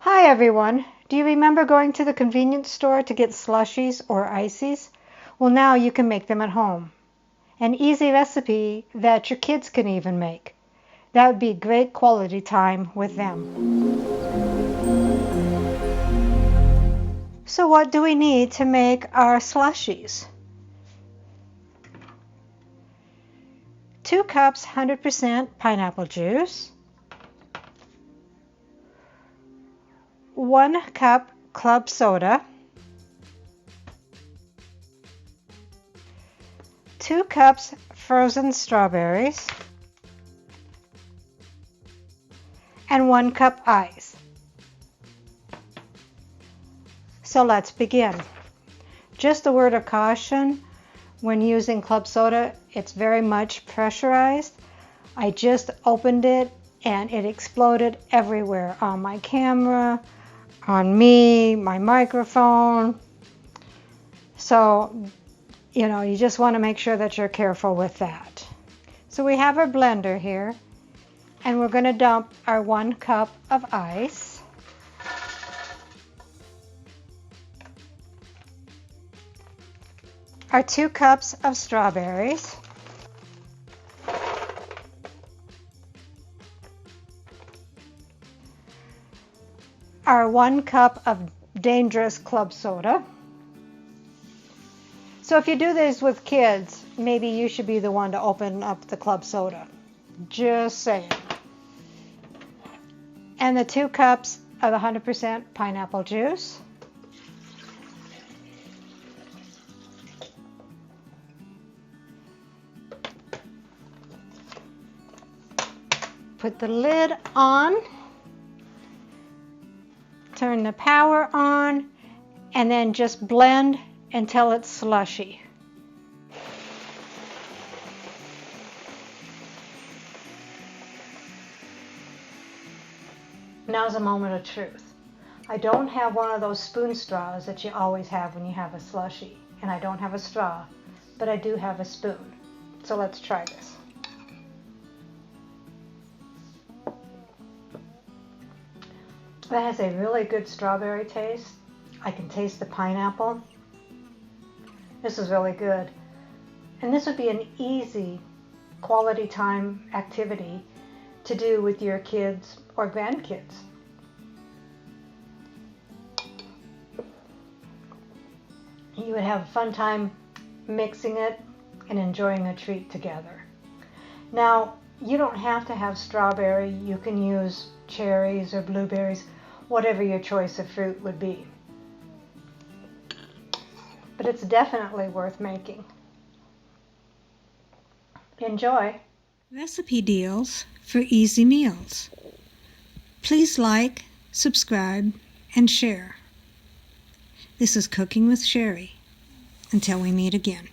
Hi everyone! Do you remember going to the convenience store to get slushies or ices? Well, now you can make them at home. An easy recipe that your kids can even make. That would be great quality time with them. So what do we need to make our slushies? 2 cups 100% pineapple juice, 1 cup club soda, 2 cups frozen strawberries, and 1 cup ice. So let's begin. Just a word of caution, when using club soda, it's very much pressurized. I just opened it and it exploded everywhere, on my camera, on me, my microphone. So, you just want to make sure that you're careful with that. So we have our blender here, and we're going to dump our 1 cup of ice. Our 2 cups of strawberries. Our 1 cup of dangerous club soda. So if you do this with kids, maybe you should be the one to open up the club soda. Just saying. And the 2 cups of 100% pineapple juice. Put the lid on. Turn the power on, and then just blend until it's slushy. Now's a moment of truth. I don't have one of those spoon straws that you always have when you have a slushie, and I don't have a straw, but I do have a spoon. So let's try this. That has a really good strawberry taste. I can taste the pineapple. This is really good. And this would be an easy quality time activity to do with your kids or grandkids. You would have a fun time mixing it and enjoying a treat together. Now, you don't have to have strawberry. You can use cherries or blueberries, whatever your choice of fruit would be. But it's definitely worth making. Enjoy! Recipe deals for easy meals. Please like, subscribe, and share. This is Cooking with Sherry. Until we meet again.